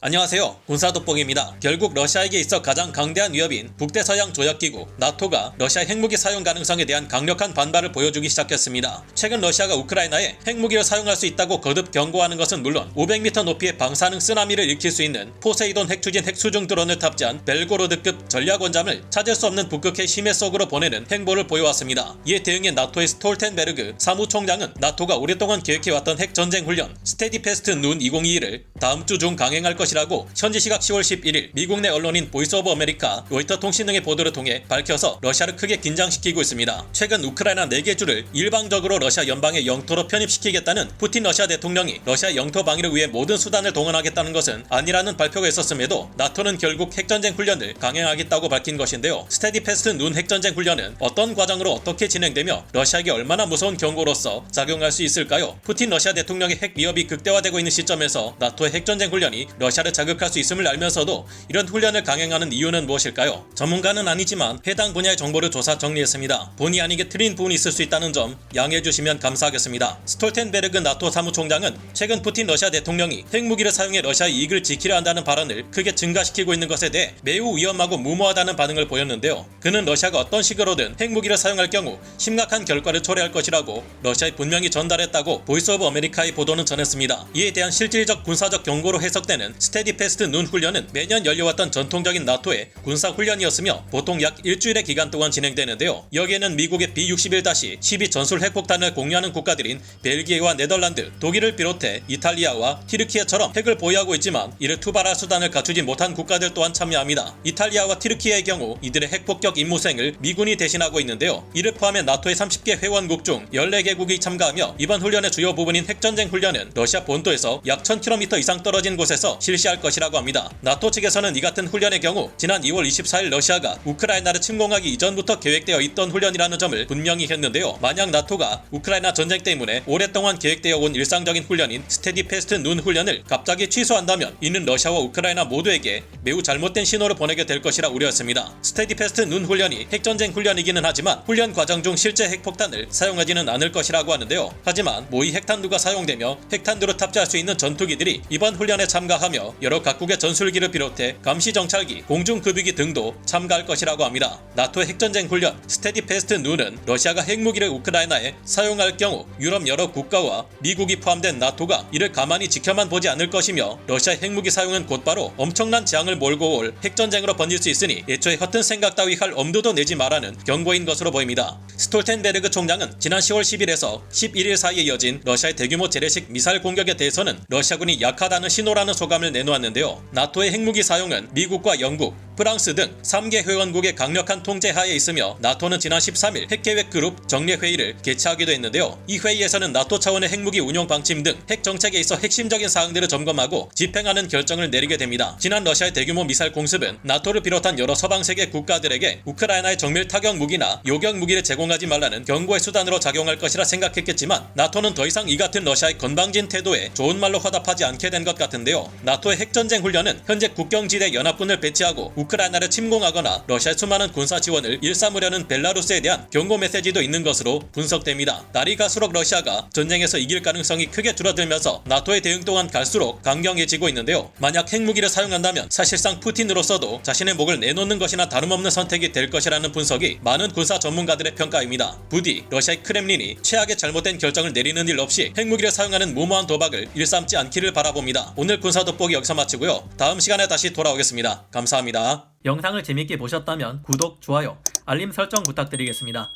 안녕하세요. 군사돋보기입니다. 결국 러시아에게 있어 가장 강대한 위협인 북대서양 조약기구 나토가 러시아 핵무기 사용 가능성에 대한 강력한 반발을 보여주기 시작했습니다. 최근 러시아가 우크라이나에 핵무기를 사용할 수 있다고 거듭 경고하는 것은 물론 500m 높이의 방사능 쓰나미를 일으킬 수 있는 포세이돈 핵추진 핵수중 드론을 탑재한 벨고로드급 전략원잠을 찾을 수 없는 북극해 심해 속으로 보내는 행보를 보여왔습니다. 이에 대응해 나토의 스톨텐베르그 사무총장은 나토가 오랫동안 계획해왔던 핵전쟁 훈련 스테디패스트 눈 2022를 다음 주 중 강행할 것이라고 현지 시각 10월 11일 미국 내 언론인 보이스 오브 아메리카, 로이터 통신 등의 보도를 통해 밝혀서 러시아를 크게 긴장시키고 있습니다. 최근 우크라이나 4개 주를 일방적으로 러시아 연방의 영토로 편입시키겠다는 푸틴 러시아 대통령이 러시아 영토 방위를 위해 모든 수단을 동원하겠다는 것은 아니라는 발표가 있었음에도 나토는 결국 핵전쟁 훈련을 강행하겠다고 밝힌 것인데요. 스테디패스트 눈 핵전쟁 훈련은 어떤 과정으로 어떻게 진행되며 러시아에게 얼마나 무서운 경고로서 작용할 수 있을까요? 푸틴 러시아 대통령의 핵 위협이 극대화되고 있는 시점에서 나토의 핵전쟁 훈련이 러시아를 자극할 수 있음을 알면서도 이런 훈련을 강행하는 이유는 무엇일까요? 전문가는 아니지만 해당 분야의 정보를 조사 정리했습니다. 본의 아니게 틀린 부분이 있을 수 있다는 점 양해해 주시면 감사하겠습니다. 스톨텐베르그 나토 사무총장은 최근 푸틴 러시아 대통령이 핵무기를 사용해 러시아의 이익을 지키려 한다는 발언을 크게 증가시키고 있는 것에 대해 매우 위험하고 무모하다는 반응을 보였는데요. 그는 러시아가 어떤 식으로든 핵무기를 사용할 경우 심각한 결과를 초래할 것이라고 러시아에 분명히 전달했다고 보이스 오브 아메리카의 보도는 전했습니다. 이에 대한 실질적 군사적 경고로 해석되는 스테디패스트 눈 훈련은 매년 열려왔던 전통적인 나토의 군사훈련이었으며 보통 약 일주일의 기간 동안 진행되는데요. 여기에는 미국의 B-61-12 전술 핵폭탄을 공유하는 국가들인 벨기에와 네덜란드, 독일을 비롯해 이탈리아와 티르키예처럼 핵을 보유하고 있지만 이를 투발할 수단을 갖추지 못한 국가들 또한 참여합니다. 이탈리아와 티르키예의 경우 이들의 핵폭격 임무 수행을 미군이 대신하고 있는데요. 이를 포함해 나토의 30개 회원국 중 14개국이 참가하며 이번 훈련의 주요 부분인 핵전쟁 훈련은 러시아 본토에서 약 1000km 이상 떨어진 곳에서 실시할 것이라고 합니다. 나토 측에서는 이 같은 훈련의 경우 지난 2월 24일 러시아가 우크라이나를 침공하기 이전부터 계획되어 있던 훈련이라는 점을 분명히 했는데요. 만약 나토가 우크라이나 전쟁 때문에 오랫동안 계획되어 온 일상적인 훈련인 스테디패스트 눈 훈련을 갑자기 취소한다면 이는 러시아와 우크라이나 모두에게 매우 잘못된 신호를 보내게 될 것이라 우려했습니다. 스테디패스트 눈 훈련이 핵전쟁 훈련이기는 하지만 훈련 과정 중 실제 핵폭탄을 사용하지는 않을 것이라고 하는데요. 하지만 모의 핵탄두가 사용되며 핵탄두를 탑재할 수 있는 전투기들이 이번 훈련에 참가하며 여러 각국의 전술기를 비롯해 감시정찰기, 공중급유기 등도 참가할 것이라고 합니다. 나토의 핵전쟁 훈련 스테디패스트 눈은 러시아가 핵무기를 우크라이나에 사용할 경우 유럽 여러 국가와 미국이 포함된 나토가 이를 가만히 지켜만 보지 않을 것이며 러시아의 핵무기 사용은 곧바로 엄청난 재앙을 몰고 올 핵전쟁으로 번질 수 있으니 애초에 허튼 생각 따위 할 엄두도 내지 말라는 경고인 것으로 보입니다. 스톨텐베르그 총장은 지난 10월 10일에서 11일 사이에 이어진 러시아의 대규모 재래식 미사일 공격에 대해서는 러시아군이 약하다는 신호라는 소감을 내놓았는데요. 나토의 핵무기 사용은 미국과 영국, 프랑스 등 3개 회원국의 강력한 통제 하에 있으며 나토는 지난 13일 핵계획 그룹 정례회의를 개최하기도 했는데요. 이 회의에서는 나토 차원의 핵무기 운용 방침 등 핵 정책에 있어 핵심적인 사항들을 점검하고 집행하는 결정을 내리게 됩니다. 지난 러시아의 대규모 미사일 공습은 나토를 비롯한 여러 서방 세계 국가들에게 우크라이나의 정밀 타격 무기나 요격 무기를 제공하지 말라는 경고의 수단으로 작용할 것이라 생각했겠지만 나토는 더 이상 이 같은 러시아의 건방진 태도에 좋은 말로 화답하지 않게 된 것 같은데요. 나토의 핵전쟁 훈련은 현재 국경지대 연합군을 배치하고 우크라이나를 침공하거나 러시아의 수많은 군사 지원을 일삼으려는 벨라루스에 대한 경고 메시지도 있는 것으로 분석됩니다. 날이 갈수록 러시아가 전쟁에서 이길 가능성이 크게 줄어들면서 나토의 대응 또한 갈수록 강경해지고 있는데요. 만약 핵무기를 사용한다면 사실상 푸틴으로서도 자신의 목을 내놓는 것이나 다름없는 선택이 될 것이라는 분석이 많은 군사 전문가들의 평가입니다. 부디 러시아의 크렘린이 최악의 잘못된 결정을 내리는 일 없이 핵무기를 사용하는 무모한 도박을 일삼지 않기를 바라봅니다. 오늘 군사 돋보기 여기서 마치고요. 다음 시간에 다시 돌아오겠습니다. 감사합니다. 영상을 재밌게 보셨다면 구독, 좋아요, 알림 설정 부탁드리겠습니다.